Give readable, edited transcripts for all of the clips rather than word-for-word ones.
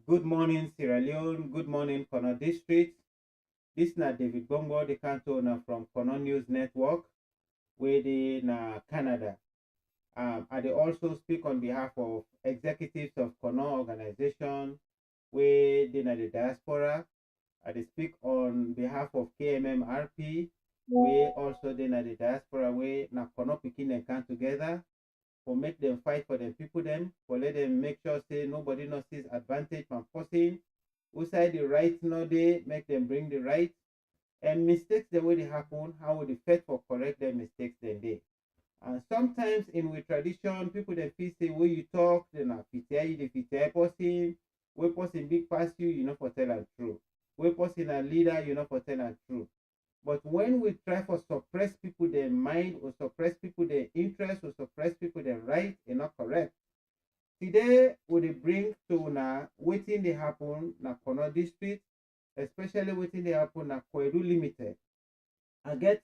Good morning, Sierra Leone. Good morning, Kono District. This is David Bongo, the canton from Kono News Network, where they na Canada. I dey also speak on behalf of executives of Kono organization, where they na the diaspora. I dey speak on behalf of KMMRP, where also they na the diaspora, where na Kono Pikin and come together for make them fight for them people them, for let them make sure say nobody no sees advantage from forcing. Who side the right no they make them bring the right. And mistakes the way they happen, how would the fight for correct their mistakes then they. And sometimes in with tradition, people they feel say where you talk, then a PTI, you the PTI person, where person big pass you, you know for tell and true. Where person a leader, you know for tell and true. But when we try for suppress people their mind or suppress people their interest or suppress people their right, is not correct. Today we dey bring to na wetin dey happen na Kono district, especially wetin dey happen na Koidu Limited. I get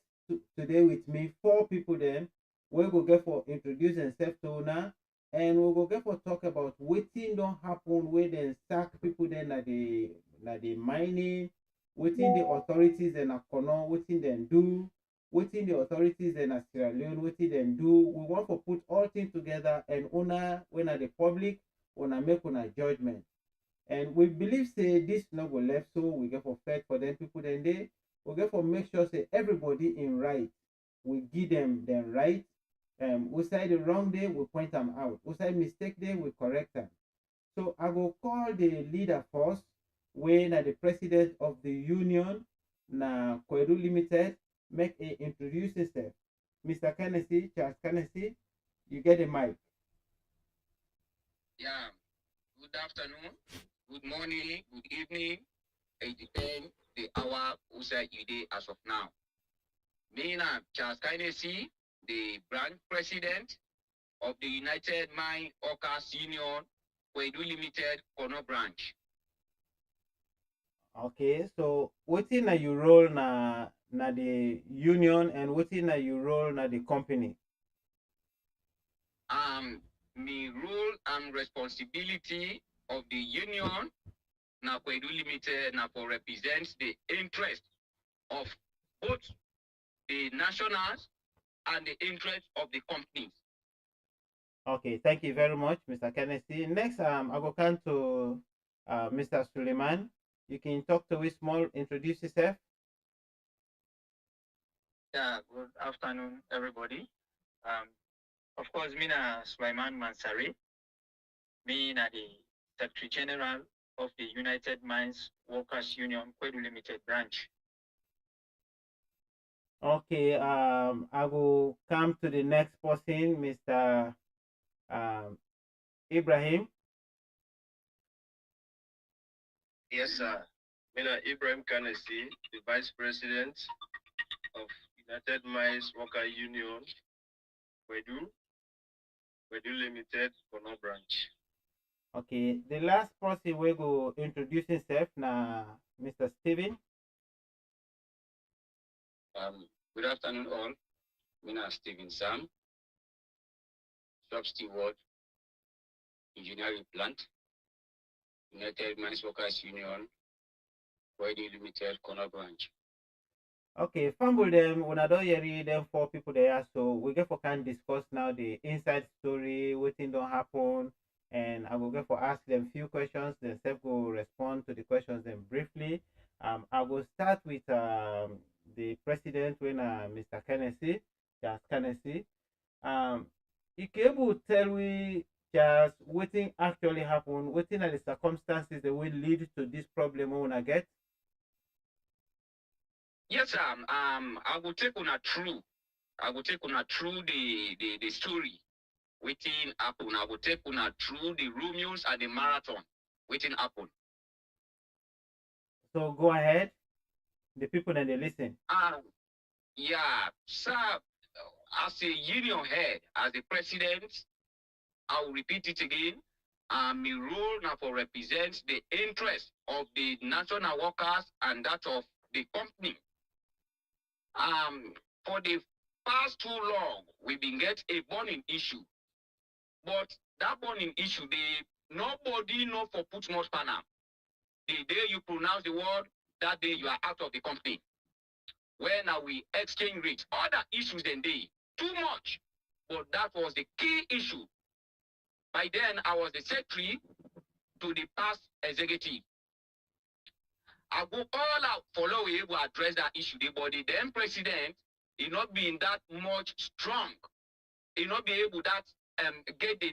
today with me four people then we go get for introduce themselves to una, and we go get for talk about wetin don happen where dem sack people then na the mining, wetin the authorities dem na Kono wetin dem do, wetin the authorities dem na Sierra Leone wetin dem do. We want to put all things together and una when na the public una make una judgment. And we believe say this no go left, so we get for fight for them people then they we get for make sure say everybody in right. We give them right. We say the wrong day, we point them out. We say mistake day, we correct them. So I will call the leader first, when the president of the union, na Koidu Limited, make a introduce himself. Mr. Kennedy, Charles Kennedy, you get the mic. Yeah, good afternoon, good morning, good evening. It depends the hour outside you day as of now. Me na Charles Kennedy, the branch president of the United Mine Workers Union, Koidu Limited, Kono branch. Okay, so wetin na your role na the union and wetin na your role na the company? Me role and responsibility of the union na Koidu Limited na for represents the interest of both the nationals and the interest of the companies. Okay, thank you very much, Mr. Kennedy. Next, I will come to Mr. Suleiman. You can talk to us small, introduce yourself. Yeah, good afternoon, everybody. Of course, me na Sulaiman Mansari. Me na the Secretary General of the United Mines Workers Union, Koidu Limited branch. Okay, I will come to the next person, Mr. Ibrahim. Yes, sir. Mina Ibrahim Kanesi, the Vice President of United Mines Worker Union, Koidu Limited, Kono branch. Okay, the last person we go introduce himself na Mr. Steven. Good afternoon all. Mina Steven Sam, shop steward, engineering plant, United Mines Workers Union, Koidu Limited, Kono branch. Okay, fumble them. When I don't hear them four people there, so we get for can discuss now the inside story, what thing don't happen, and I will get for ask them few questions. Then Seth will respond to the questions then briefly. I will start with the president when Mr. Kennedy, Charles Kennedy. You can able tell we just what thing actually happened, what thing are the circumstances that will lead to this problem we wanna get. Yes, I will take on a true. I will take on a true the story waiting happen. I will take on a true the Romeos and the marathon waiting happen. So go ahead. The people that they listen. Yeah, sir. As a union head, as the president, I will repeat it again. My role now for represents the interest of the national workers and that of the company. For the past too long, we've been get a burning issue. But that burning issue, nobody know for put much panel. the day you pronounce the word, that day you are out of the company. When we exchange rates, other issues than they, too much. But that was the key issue. By then, I was the secretary to the past executive. I go all out for law we able to address that issue. But the then president, he not being that much strong. He not be able that get the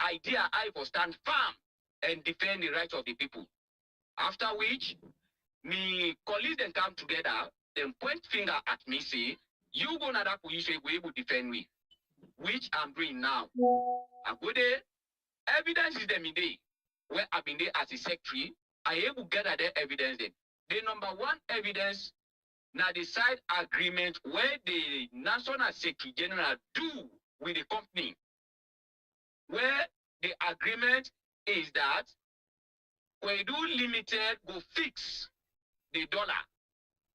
idea I for stand firm and defend the rights of the people. After which, me colleagues then come together, then point finger at me, say, you go to that position, we able to defend me, which I'm doing now. I go there, evidence is them in there. Where I've been there as a secretary, I able to gather the evidence then. The number one evidence, now the side agreement where the National Secretary General do with the company, where the agreement is that Koidu Limited go fix the dollar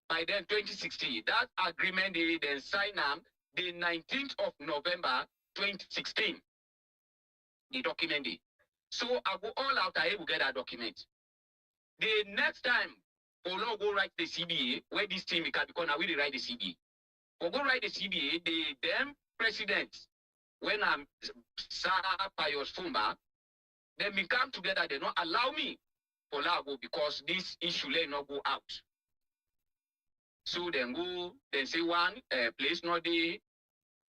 by then 2016. That agreement they then sign up the 19th of November 2016. The document day. So I go all out, I will get that document. The next time, Olo go write the CBA, where this team can become, I will write the CBA. Or go write the CBA, the then president, when I'm Pius Fumba, then we come together, they don't allow me for Lago because this issue let not go out. So then go, then say one place not there,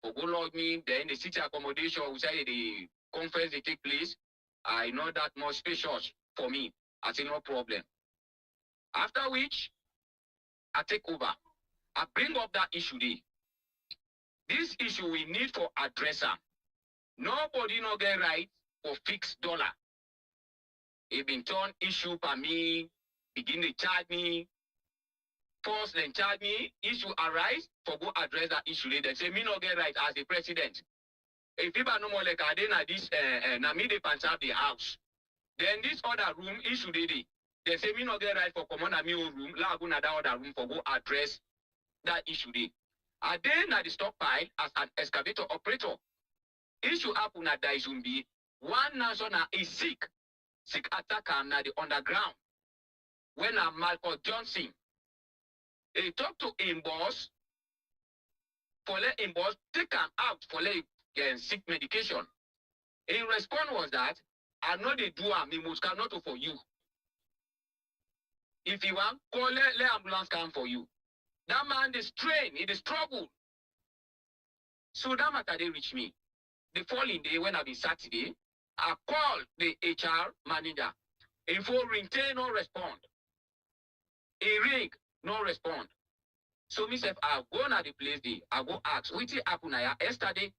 or go log me, then the city accommodation, which I the conference they take place, I know that more spacious for me. I say no problem. After which, I take over. I bring up that issue there. This issue we need for addresser. Nobody no get right for fixed dollar. It been turned issue by me, begin to charge me, force then charge me, issue arise, for go address that issue. They say me no get right as the president. If people no more like I then this na me they punch up the house. Then this other room issue they say me no get right for command a me own room, la go na that other room for go address that issue dey. I then at the stockpile as an excavator operator. Issue happen at Daizumbi. One national is sick attacker na the underground. When Malcolm Johnson, he talk to him boss for let him boss take him out for let sick medication. In response was that I know they do a me must not for you. If you want, call let ambulance come for you. That man is strain, it is trouble. So that matter they reach me. The following day when I be Saturday, I call the HR manager. If you ring, no respond. A ring, no respond. So myself, I go na the place there. I go ask, what happened yesterday?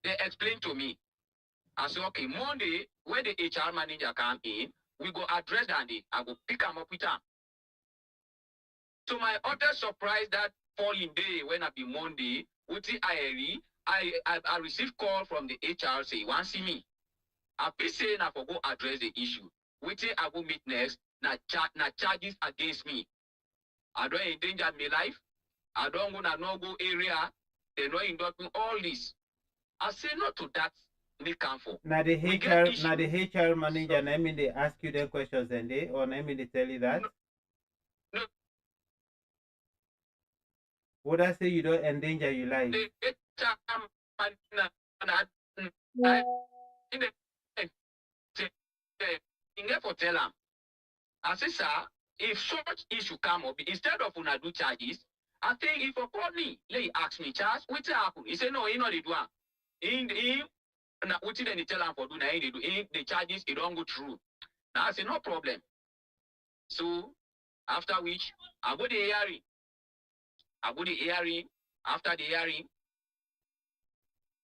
They explain to me. I say, okay, Monday, when the HR manager come in, we go address that day. I go pick him up with him. So my utter surprise that following day when I be Monday, with the IRE, I received call from the HR say, you want to see me? I be saying I go address the issue. Which I go meet next, na charges against me. I don't endanger my life. I don't go to no go area. They don't induct me all this. I say no to that. They come for. Now the HR manager, I mean they ask you the questions and they or I mean they tell you that. No. Would I say you don't endanger your life? For tell them. I say, sir, if such issue come up, instead of una do charges, I think if you call me, let ask me, Charles, what happen? He say, no, he not the do one. What did they tell him for do? Now they do. The charges, it don't go through. Now I say, no problem. So after which, I go the hearing. After the hearing,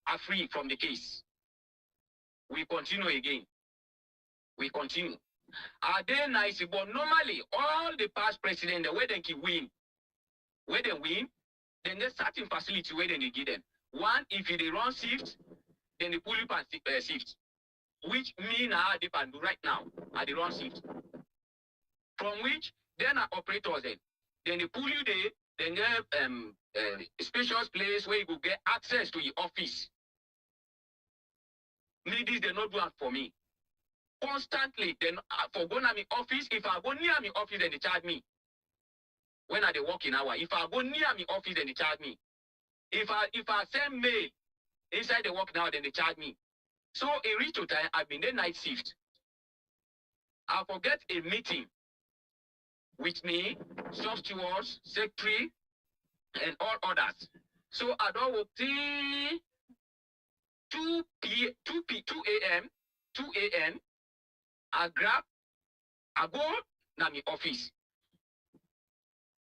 I'm free from the case. We continue again. Are they nice? But normally, all the past presidents, the way they can win, then there's certain facility where they give them. One, if they run shift, then they pull you and shift. Which me now they can do right now at the run shift. From which, then are operators then they pull you there, then they have a spacious place where you go get access to your office. Me, this they not do it for me. constantly. Then for going to my office, if I go near my office, then they charge me. When I dey work in hour, if I go near my office, then they charge me. If I send mail inside the work now, then they charge me. So in reach to time, I've been there night shift. I forget a meeting with me, softwares, secretary, and all others. So I don't work till 2 a.m. 2 a.m. I go na my office.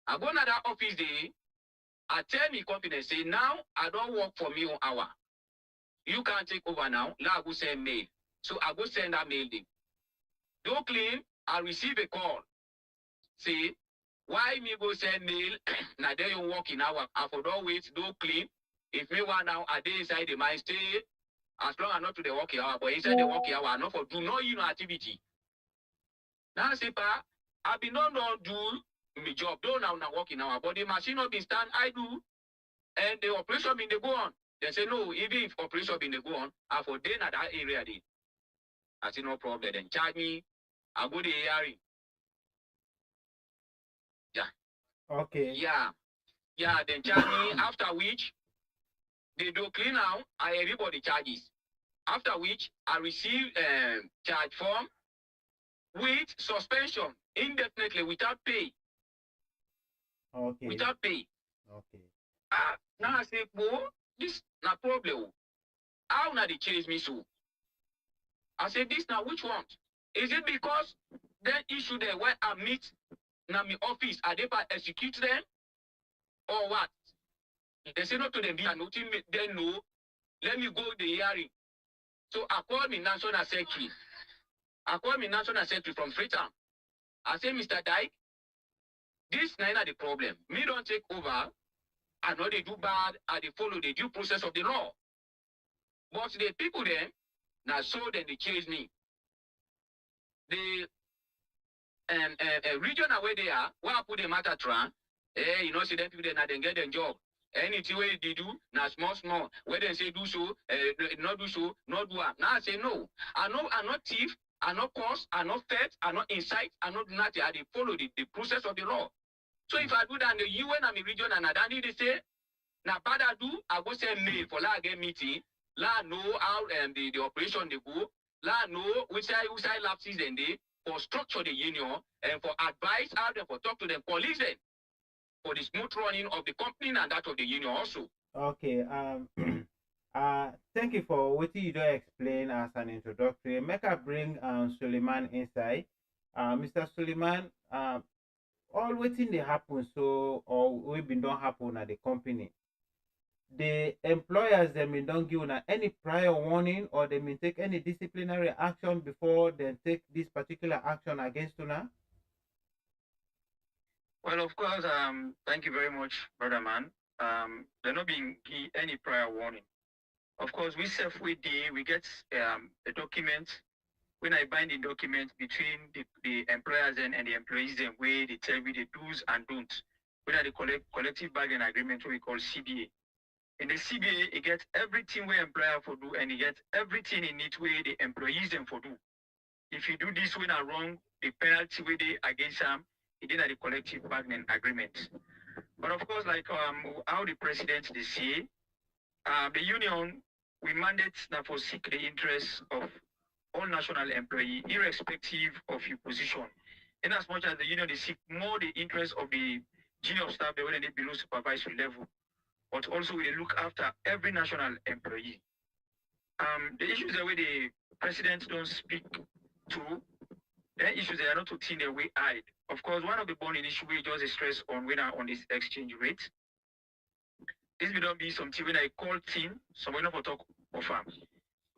I go na that office day. I tell me confidence, say now I don't work for me on hour. You can't take over now. Now I go send mail. So I go send that mail day. Don't claim I receive a call. Say, why me go send mail? Now they don't work in hour. I for don't wait, don't claim. If me want now, I dey inside the mind stay as long as not to the working hour, but inside the working hour, not for do no activity. Now say pa, I be not do my job, though now working hour, but the machine not be stand, I do, and the operation been they go on. They say no, even if operation been they go on, I for day at that area day. I say no problem, then charge me, I go the hearing. Yeah. Okay. Yeah, then charge me, after which they do clean out, I everybody charges. After which I receive charge form with suspension indefinitely without pay. Okay. Without pay. Okay. Now I say, boy, this na problem. How now they chase me so? I say, this now which one? Is it because that issue there where I meet na my office, I never execute them? Or what? They say not to them, and nothing then no. Let me go the hearing. So I call me national secretary. From Freetown. I say, Mr. Dyke, this is not the problem. Me don't take over. I know they do bad. I they follow the due process of the law. But the people then, now so then they chase me. The region where they are, where I put the matter tran, you know, see them people then get their job. Anything where they do, now small. Where they say do so, not do so, not do that. Now I say no. I'm not thief, I'm not cause, I'm not theft, I'm not incite, I'm not nothing. I they follow the process of the law. So if I do that in the UN and the region and I don't they say, now bad I do, I go send mail for la get meeting, la know how the operation they go, la know which side lapses then they for structure the union and for advice how them for talk to them, police them for the smooth running of the company and that of the union also. Okay. Thank you for what you do explain as an introductory. Make I bring Suleiman inside. Mr. Suleiman, all waiting they happen so or we been don't happen at the company. The employers they may don't give any prior warning or they may take any disciplinary action before they take this particular action against you. Well, of course, thank you very much, brother man. They're not being any prior warning. Of course, we we get a document. When I bind the document between the employers and the employees, then where they tell me the do's and don'ts. Whether the collective bargaining agreement, what we call CBA. In the CBA, it gets everything where employer for do, and it gets everything in it where the employees them for do. If you do this when are wrong, the penalty where they against them, it is the collective bargaining agreement. But of course, like how the president they say, the union we mandate that for seek the interests of all national employees, irrespective of your position. In as much as the union they seek more the interests of the junior staff when they below supervisory level, but also we look after every national employee. The issues that way the president don't speak to, the issues they are not to think their way hide. Of course, one of the burning issue we just stress on when on this exchange rate. This will not be something when I call team, someone not talk of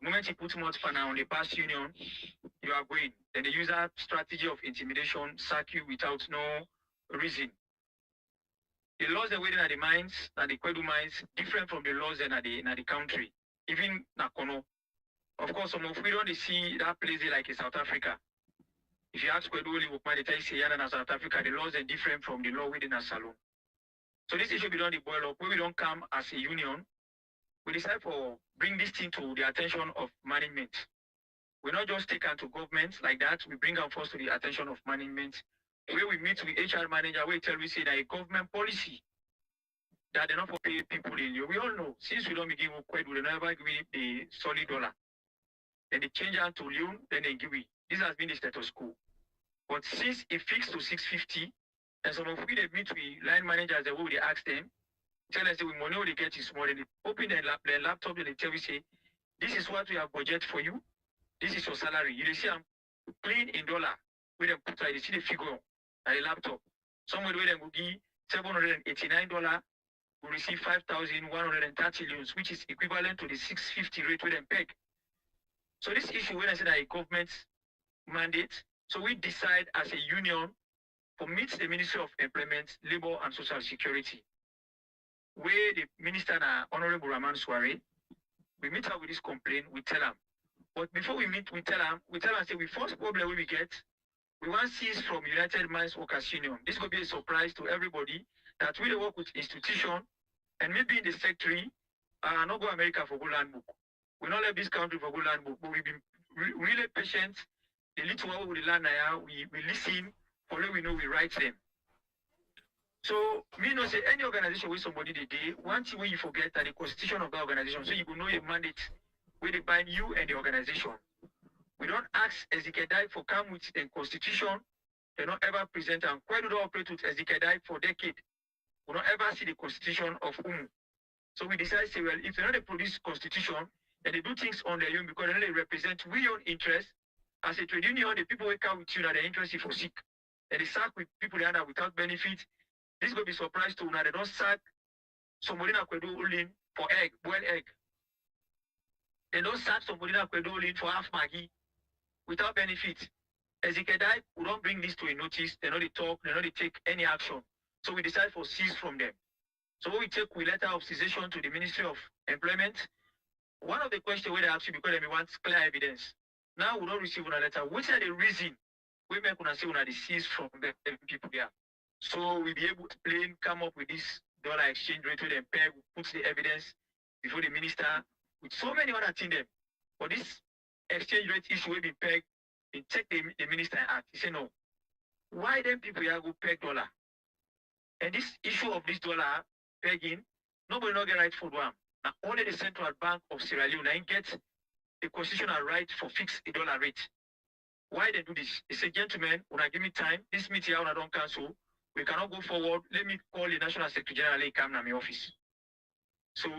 the moment you put much panel on the past union, you are going. Then they use that strategy of intimidation, sack you without no reason. The laws that waiting at the mines, at the Koidu mines, different from the laws that in the country. Even Nakono. Of course, some of we don't see that place like in South Africa. If you ask Koidu, they tell you in South Africa, the laws are different from the law within a salon. So this issue be done the boil up. When we don't come as a union, we decide for bring this thing to the attention of management. We not just take to government like that. We bring them first to the attention of management. Where we meet with HR manager, we tell we say that a government policy that they not for pay people in you. We all know since we don't begin with Koidu, they never give it the solid dollar. Then they change out to Leon, then they give it. This has been the status quo. But since it fixed to 650, and some of we they meet with line managers, they will they ask them, tell us that we money they get is more. Then they open their laptop and they tell we say, this is what we have budget for you. This is your salary. You see I'm clean in dollar. We them put you see the figure on the laptop. Somewhere where they will give $789, will receive 5,130 loans, which is equivalent to the 650 rate with them peg. So this issue, when I said that a government mandate, so we decide as a union for meet the Ministry of Employment, Labor and Social Security, where the minister, Honorable Raman Soare, we meet up with this complaint, we tell them. But before we meet, we tell them, say, we first problem we get, we want cease from United Mines Workers Union. This could be a surprise to everybody that we work with institution and maybe in the secretary, not go America for go land book. We not let this country for go land book, but we've been really patient. The little while with the land now, we listen, for we know we write them. So, me not say any organization with somebody they do, one thing when you forget that the constitution of the organization, so you will know a mandate where they bind you and the organization. We don't ask E.S.K for come with the constitution, they don't ever present and Koidu don't operate with E.S.K for decade. We don't ever see the constitution of So we decide, say, well, if they don't produce constitution, then they do things on their own because they represent we own interest. As a trade union, the people who come with you that they're interested for sick. And they sack with people they are without benefit. This will be surprised to now they don't sack somebody that could do in for egg, boiled egg. They don't sack somebody that could do in for half Maggie without benefit. E.S.K we don't bring this to a notice, they know they talk, they know they take any action. So we decide for cease from them. So what we take, we letter of cessation to the Ministry of Employment. One of the questions we ask you because they want clear evidence. Now we don't receive a letter. Which are the reason we make una say una cease from the people there? So we be able to plain come up with this dollar exchange rate with them peg, put the evidence before the minister with so many other things them. But this exchange rate issue will be pegged, they take the minister and act. He say no. Why then people here go peg dollar? And this issue of this dollar pegging, nobody not get right for one. Now only the Central Bank of Sierra Leone get the constitutional right for fixed the dollar rate. Why they do this? They say, gentlemen, when I give me time, this meeting I don't cancel. We cannot go forward. Let me call the National Secretary General come to my office. So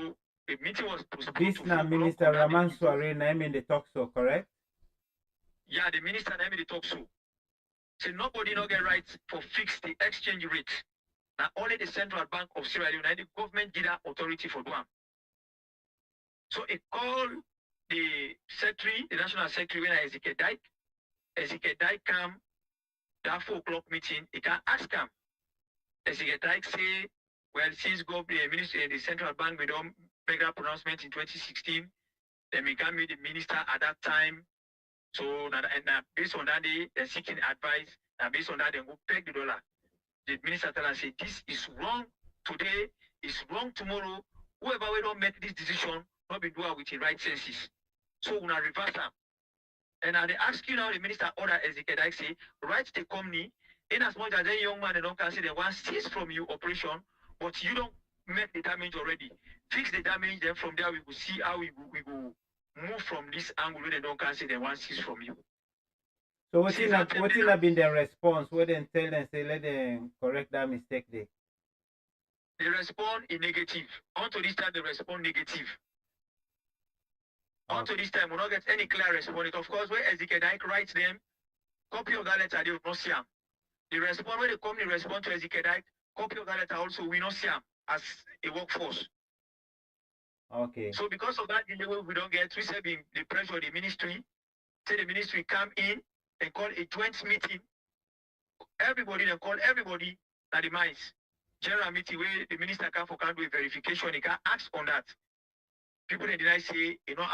the meeting was postponed. This now Minister Raman Soare name in the talk so, correct? Yeah, the minister name in the talk so. So nobody not get right for fix the exchange rate. Now only the Central Bank of Sierra Leone and the government did that authority for one. So it called the secretary, the national secretary when E.S.K come that 4 o'clock meeting, he can ask him. E.S.K say, well, since the minister in the central bank we don't make that pronouncement in 2016, then we can meet the minister at that time. So based on that day, they're seeking advice, and based on that, they go peg the dollar. The minister tell us say this is wrong today, it's wrong tomorrow. Whoever we don't make this decision, not be doing with the right senses. So we're gonna reverse them. And now they ask you now, the minister order E.S.K say, write the company, in as much as a young man they don't consider they want cease from you operation, but you don't make the damage already. Fix the damage, then from there we will see how we go move from this angle where they don't consider they want cease from you. So what have been their response? What they tell them say let them correct that mistake there? They respond in negative. Until this time they respond negative. Until this time, we don't get any clear response. Of course, where E.S.K writes them, copy of that letter, they will not see them. The response, when the company respond to E.S.K, copy of that letter also, we not see them as a workforce. Okay. So because of that delay, we don't get, we say the pressure of the ministry, say the ministry come in and call a joint meeting. Everybody, then call everybody at the mines. General meeting where the minister can do a verification, he can ask on that. People they deny say, you know,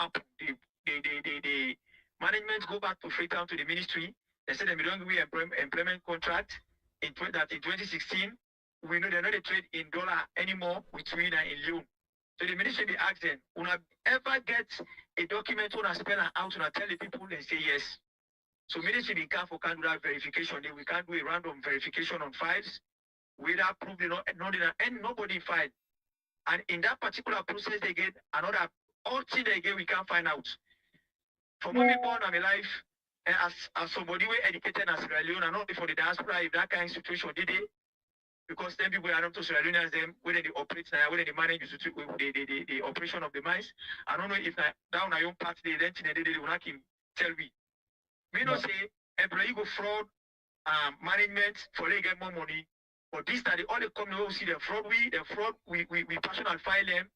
the management go back to Freetown to the ministry. They say they don't give employment contract in 2016. We know they're not a trade in dollar anymore between in loan. So the ministry be asking, una ever get a document on a spell out and tell the people and say yes. So ministry be careful, can't do that verification. We can't do a random verification on files without proving not and nobody filed. And in that particular process again, another all thing again we can't find out. For me born I'm alive, and as somebody we educated as Sierra Leone, and not for the diaspora, if that kind of situation did it, because then people are not to Sierra Leoneans them whether they operate now, whether they manage the operation of the mines. I don't know if down our own part they then they will not tell me. Me not say employee go fraud management for they get more money. But this that the only company will see the fraud we personal file them.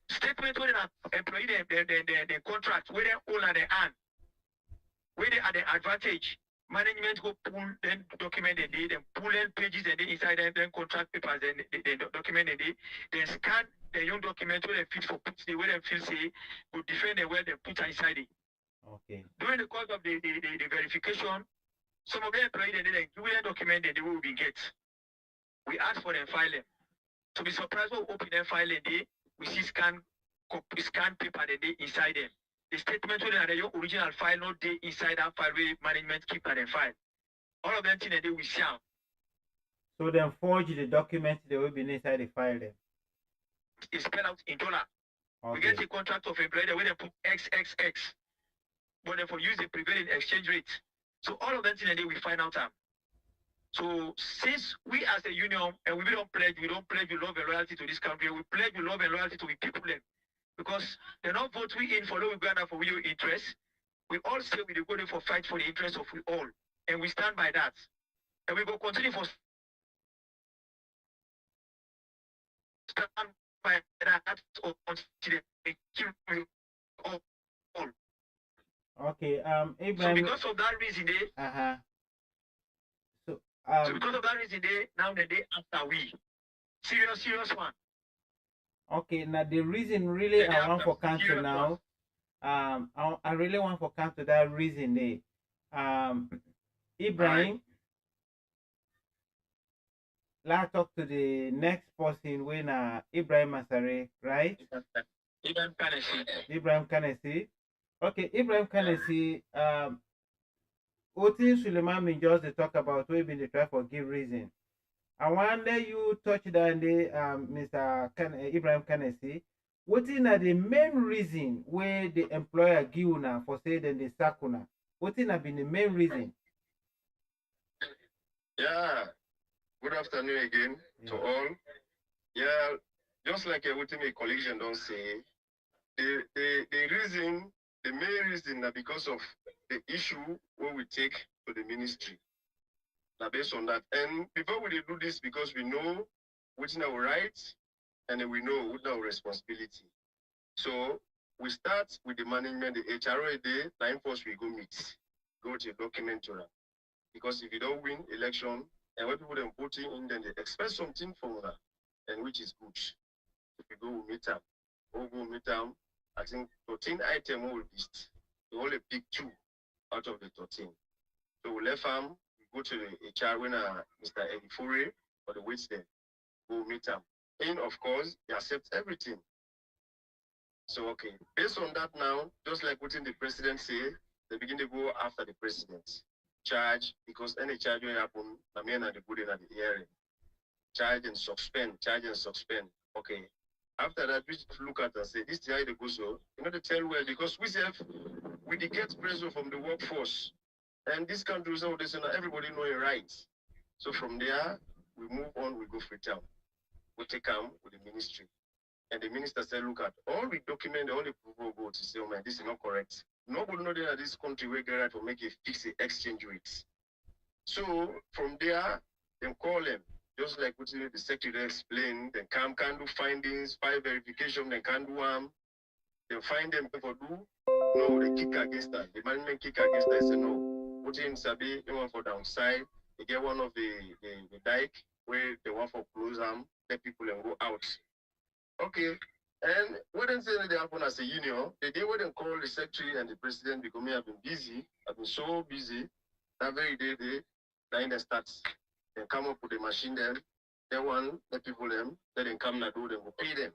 Statement where the employee the contract where they own at the hand, where they at the advantage. Management go pull then document the day, then pull in pages and then inside them, then contract papers, then they document the day, then scan the young document where they fit for put the where they feel say go defend the where they put inside it. Okay. During the course of the verification, some of the employees they give them document they will be get. We ask for them filing. To be surprised when we open them filing day, we see scan paper the day inside them. The statement where they are the original file, not day inside that file where management keep at the file. All of them things they we see. So then forge the document they will be inside the file then. It's spelled out in dollar. Okay. We get a contract of employee where they put XXX, but they for use the prevailing exchange rate. So all of them things we find out. So since we as a union and we don't pledge with love and loyalty to this country, we pledge with love and loyalty to the people then. Because they don't vote we in for Uganda for your interest. We all say we go there for fight for the interest of we all. And we stand by that. And we will continue for stand by that until they kill all. Okay, Abraham. So because of that reason they so because of that reason they now the day after we serious one. Okay, now the reason really I want for council now, I really want for council that reason there. Ibrahim, let's talk to the next person when Ibrahim Masare, right? Ibrahim Kanesi. Okay, Ibrahim Kanesi, Oti Suleiman been just to talk about we been the try for give reason. I wonder you touch that day, Mr. Ibrahim Kanesi. What is the main reason where the employer give una for say then the sakuna? What is been the main reason? Yeah. Good afternoon again to all. Yeah, just like what my colleague don't say, the reason, the main reason that because of the issue what we take to the ministry. Now based on that, and before we do this, because we know what's our rights and we know what's our responsibility. So we start with the management, the HRO day, time first we go meet, go to document to them. Because if you don't win election, and when people then voting in, then they expect something from that, and which is good. If you go meet them, we'll go meet them. I think 13 items will list. We only pick 2 out of the 13. So we left them, we go to the HR winner, Mr. Edifure, for the wait there. We'll meet them. And of course, they accept everything. So, okay, based on that now, just like what the president say, they begin to go after the president. Charge, because any charge will happen, the men and the good in the hearing. Charge and suspend. Okay. After that, we just look at and say, this is how they go so. You know, they tell well, because we get pressure from the workforce. And this country is all this, and everybody know your rights. So from there, we move on, we go free town. We take them with the ministry. And the minister said, look at all we document, the only people go to say, oh man, this is not correct. Nobody know that this country will get right to make a fixed exchange rates. So from there, then call them. Just like what the secretary explained, then can do findings, file verification, then can do then find them for do. No, they kick against that. The management kick against that. Say no. What in Sabi, they want for downside. They get one of the dike where they want for close arm, let people and go out. Okay. And what they say they happen as a union, the day when they call the secretary and the president because me have been busy, I've been so busy, that very day then they start, they come up with the machine them, they want the people them, then they come and do them, go pay them.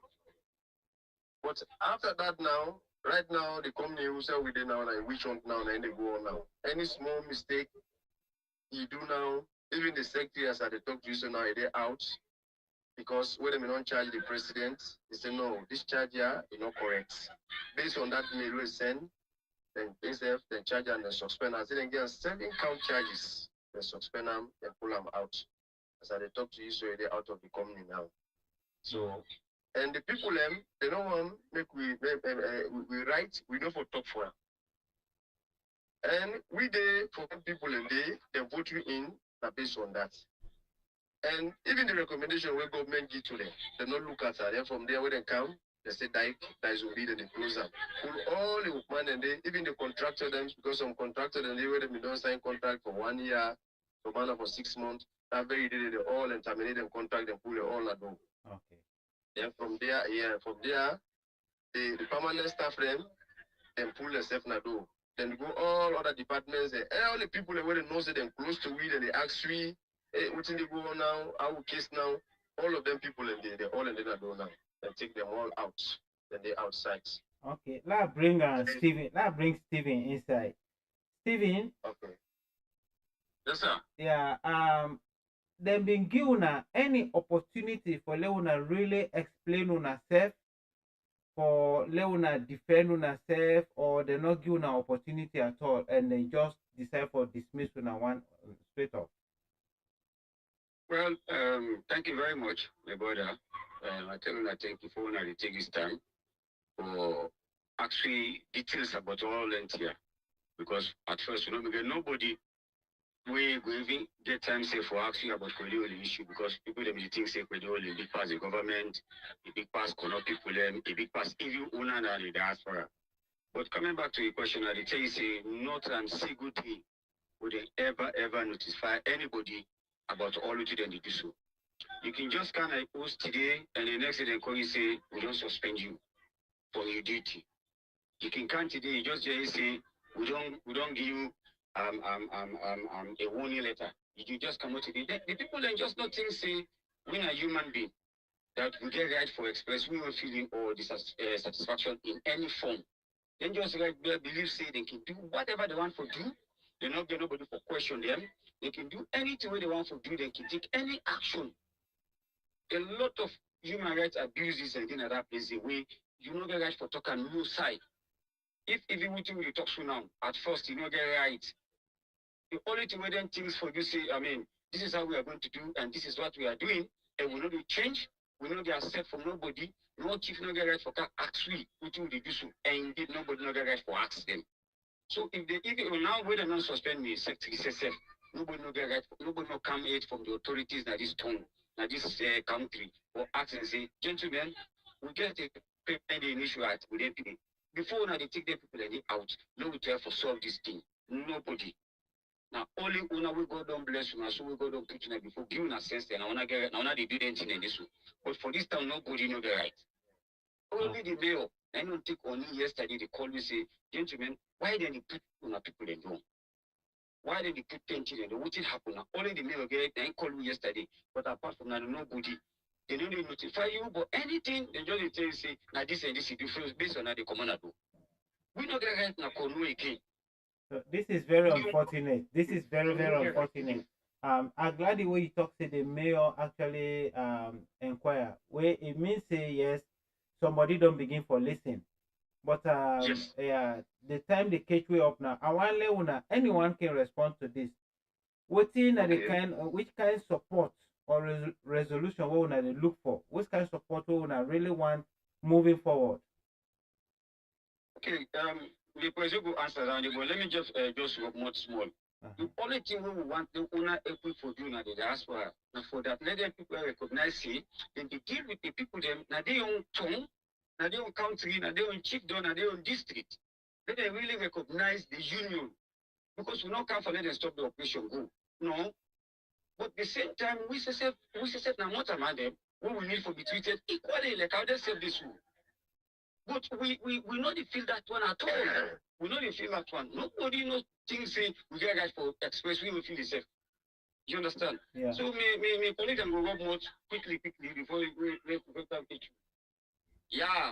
But after that now, right now, the company who say we did now, and which one now, and they go on now. Any small mistake you do now, even the secretary as I talk to you, so now they out because when they don't charge the president, they say no, this charge here is not correct. Based on that mail we send, then instead then charge and then suspend. As they get 7 count charges, they suspend them, then pull them out. As I talk to you, so they're out of the company now. So, and the people them, they don't want make we write, we know for talk for them. And we they for people and they vote you in based on that. And even the recommendation where government give to them, they not look at that. Then from there when they come, they say that is obedient, they close them. Pull all the workmen and they even the contractor them because some contractor and they where they don't sign contract for 1 year, for man for 6 months. That very day they all and terminate them contract and pull it all at door. Okay. Then from there, the permanent staff them pull themselves na door. Then go all other departments and all the people that where they know them close to we and they ask we, hey, what's in the go on now? Our case now? All of them people and they all in the door now. And take them all out. Then they outside. Okay. Let's bring Stephen. Let's bring Stephen inside. Stephen. Okay. Yes, sir. Yeah. Them been given any opportunity for Leona really explain on herself, for Leona defend on herself, or they not given an opportunity at all, and they just decide for dismiss on one straight up. Well, thank you very much, my brother. I tell you, I thank you for when I take this time for actually details about all length here. Because at first, nobody we even get time say for asking about Koidu issue because people them think say Koidu a big pass the government, a big pass connect people them, a big pass even owner and the diaspora. But coming back to your question, I tell you say not and see good thing would they ever notify anybody about all what they do so. You can just kind of post today and the next day they call you say we don't suspend you from your duty. You can come today, you just say we don't give you a warning letter. You just come out today. The people then just not think say we are human being that we get right for express we will feeling or dissatisfaction in any form. Then just like believe say they can do whatever they want to do. They not get nobody for question them. They can do anything they want to do. They can take any action. A lot of human rights abuses and things like that place away. You don't get right for talking no side. If even with you talk so now, at first you don't get right. The only thing we then things for you say, I mean, this is how we are going to do, and this is what we are doing, and we know the change, we know get accept from nobody, no chief no get right for ask we, which will do so, and indeed nobody no get right for ask them. So if now we don't suspend me, secretary says nobody no get right, nobody no come aid from the authorities that this town, that this country, or ask and say, gentlemen, we get a pending issue at with them. Before now they take the people and they out, no we try for solve this thing. Nobody. Now only una we God don't bless you, so we God don't put you before give us sense and I wanna they do anything in this way. But for this time nobody know the right. Only the mayor, I don't take only yesterday they call me say, gentlemen, why didn't you put people they do? Why did you put 10 children? What did happen now? Only the mayor they called me yesterday, but apart from that, nobody. They don't even notify you, but anything they just tell you say, now this and this is different based on how the commander do. We not get right now Kono again. So this is very unfortunate. This is very unfortunate. I'm glad the way you talk to the mayor actually inquire. Where it means say yes, somebody don't begin for listen. But Yes. yeah, the time they catch way up now, I want let anyone can respond to this. What in the kind which kind of support or resolution we wanna they look for? Which kind of support we wanna really want moving forward? Okay, the president will answer that, but let me just work much small. The only thing we want the owner equity for doing at the diaspora, and for that, let them people recognize it, then they deal with the people them, now they own town, now they own country, now they own chiefdom, now they own district. Let them really recognize the union. Because we not come for let them stop the operation go. No. But at the same time, we say now what among them, what we need for be treated equally, like how they say this one. But we not feel that one at all. We not feel that one. Nobody knows things say we get right for express, we will feel the same. You understand? Yeah. So me colleague can go up much quickly before we. Yeah.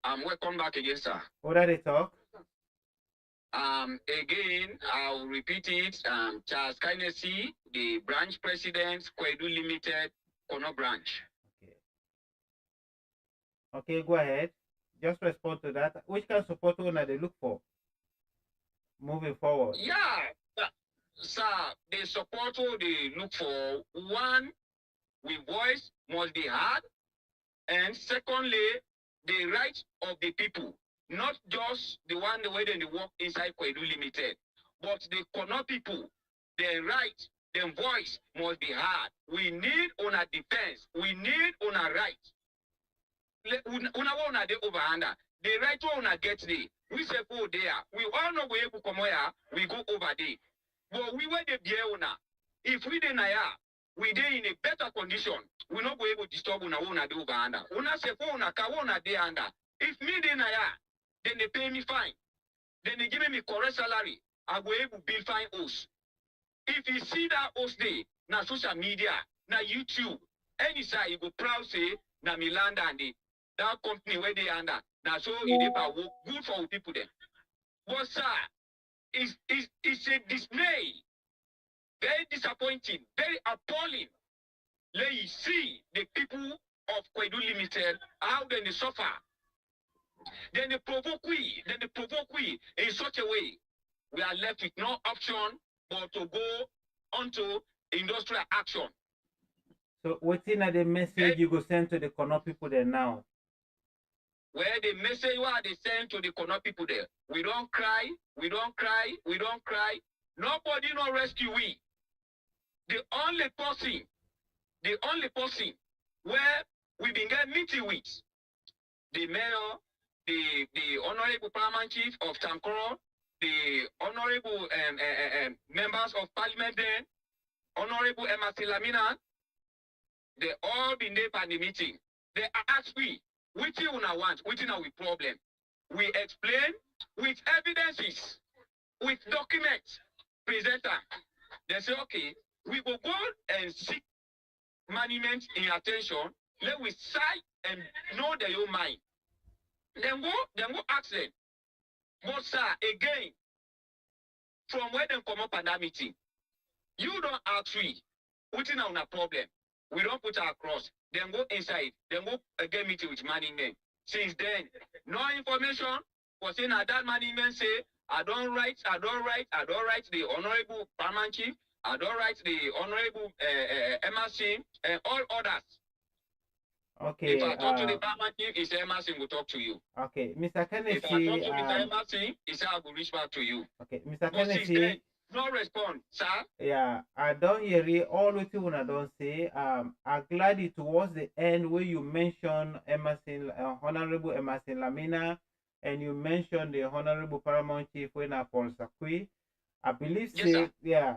Welcome back again, sir. What are they talk? Again, I'll repeat it. Charles Kynesi, the branch president, Koidu Limited, Kono branch. Okay. Okay, go ahead. Just respond to that. Which kind of support owner they look for moving forward? Yeah, sir, the support they look for, one, we voice must be heard, and secondly, the rights of the people, not just the one the way they work inside Koidu Limited, but the Kono people, their rights, their voice must be heard. We need on a defense. We need on a right. Una de overhander. The right one get there. We say go there. We all know we able come here. We go over there. But we were the beer owner. If we deny we dey in a better condition. We not go able to disturb una de overhander. Una say for una ka una dey under. If me deny then they pay me fine. Then they give me correct salary. I go able build fine house. If you see that host day, na social media, na YouTube, any side you go proud say na Milanda and that company where they under. Now so it work good for people there. But sir, it's a dismay. Very disappointing, very appalling. Let you see the people of Koidu Limited, how they suffer. Then they provoke we in such a way. We are left with no option but to go onto industrial action. So what's in the message you go send to the Kono people there now? Where the message what they send to the Kono people there. We don't cry, we don't cry, we don't cry. Nobody no rescue we. The only person where we been get meeting with the mayor, the honorable paramount chief of Tankoro, the honorable members of parliament then, honorable E.S.K Lamina, they all been there for the meeting. They ask me, which you want, which is our problem. We explain with evidences, with documents, presenter. They say, okay, we will go and seek management in attention. Let we sight and know their own mind. Then go ask them. But sir, again, from where they come up at that meeting, you don't ask we, which is our problem. We don't put our cross. Then go inside. Then go again meeting with management. Since then, no information was saying that management say, I don't write the honorable paramount chief, I don't write the honorable MRC and all others. Okay. If I talk to the paramount chief, he said MRC will talk to you. Okay, Mr. Kennedy. If I talk to Mr. MRC, he said I will reach back to you. Okay, Mr. But since then, Kennedy. no response, sir. Yeah, I don't hear it. All what you wanna don't say. I'm glad it towards the end where you mentioned Emerson, Honorable Emerson Lamina, and you mentioned the Honorable Paramount Chief when Paul Sakui. I believe Yes, sir. yeah.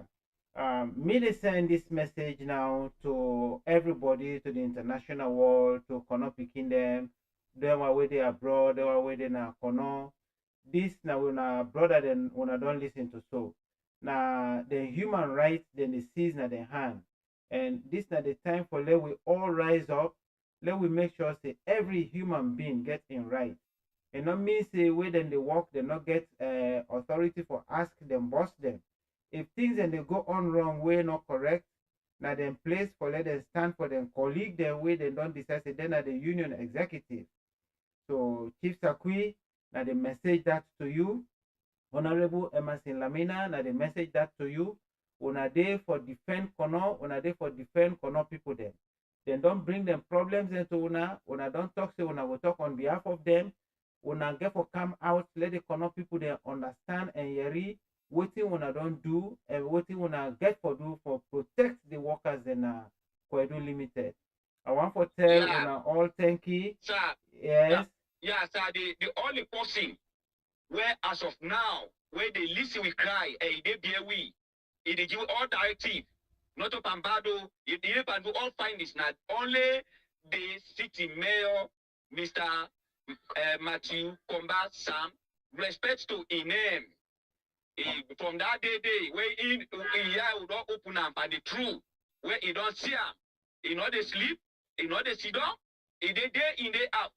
Me they send this message now to everybody, to the international world, to Konopi Kingdom, them are where they abroad, they are where they na Kono. This now when brother then when I don't listen to so. Now the human rights then the seas na the hand. And this now the time for let we all rise up. Let we make sure say every human being gets in right. And not mean say where then they work, they not get authority for ask them, boss them. If things and they go on wrong way, not correct, now then place for let them stand for them colleague them way they don't decide say then at the union executive. So Chief Sakui, now the message that to you. Honorable Emerson Lamina, now the message that to you. Una there for defend Kono, una there for defend Kono people then. Then don't bring them problems into una don't talk, say una will talk on behalf of them. Una get for come out, let the Kono people there understand and yeri what una don't do and what una get for do for protect the workers in Koidu Limited. I want to tell una all thank you. Sir. Yes. Yeah, sir. The only person where as of now, where they listen we cry, they bear we, they give all directive, not to Pambado, they do all findings. Not only the city mayor, Mr. Matthew Combat Sam, respect to his name. From that day, where he would not open up and the truth, where he don't see him, he not they sleep, he not they sit down, he day in, day out.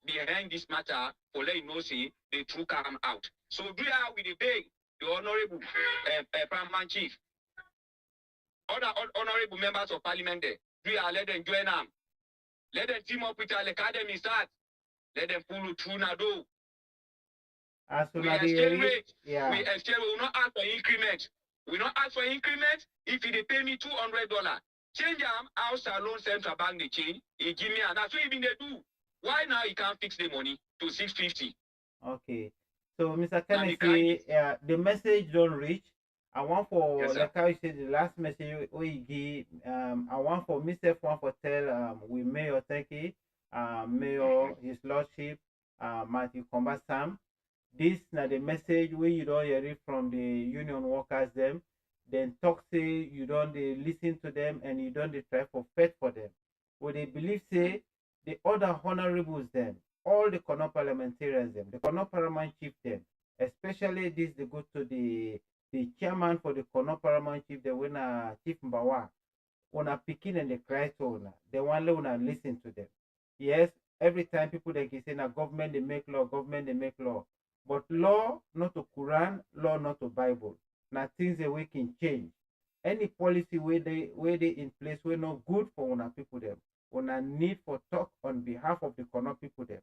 behind this matter for let you know say the truth come out. So do how we debate the honorable paramount chief, other honorable members of parliament there. Do you let them join them? Let them team up with our academy start. Let them pull through now do. As We soon as exchange rate. yeah. We exchange. We will not ask for increment. We not ask for increment if they pay me $200. Change them house alone central bank the change. He give me and that's what even they do. Why now he can't fix the money to 650? Okay. So Mr. Now the Kennedy, the message don't reach. I want for Yes, sir. like how you said the last message we give. I want for Mr. One for tell we Mayor Tenki, Mayor His Lordship, Matthew Combat Sam. This now the message where you don't hear it from the union workers them. Then talk say you don't they listen to them and you don't they try for fight for them. What they believe say the other honorables them, all the Kono parliamentarians them, the Kono paramount chief them, especially this they go to the chairman for the Kono paramount chief, the winner Chief Mbawa, una picking and the cry to una, the one let una listen to them. Yes, every time people they can say now government they make law, government they make law. But law not to Quran, law not to Bible. Now things that we can change. Any policy where they in place were not good for una people them. Una need for talk on behalf of the Kono people them.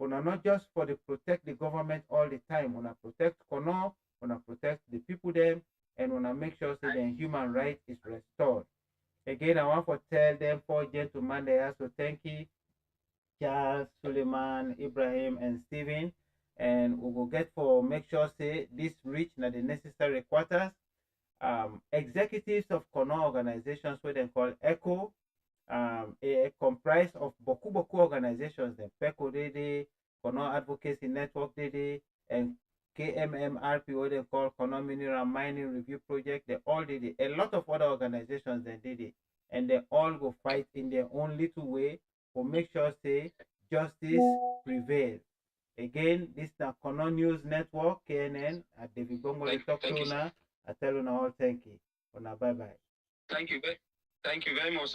Una not just for the protect the government all the time. Una protect Kono, una protect the people them, and una make sure that their human rights is restored. Again, I want to tell them four gentlemen there, so thank you, Charles, Suleiman, Ibrahim, and Stephen. And we will get for make sure say this reach now the necessary quarters. Executives of Kono organizations, what they call ECHO, comprised of boku organizations, the PECO Dede, Kono Advocacy Network Dede, and KMMRP, what they call Kono Mineral Mining Review Project. They all did it. A lot of other organizations that did it, and they all go fight in their own little way for make sure say justice prevails. Again, this is the Kono News Network, KNN, at David Bongo, talk to una. I tell you all thank you. Una bye bye. Thank you very much, sir.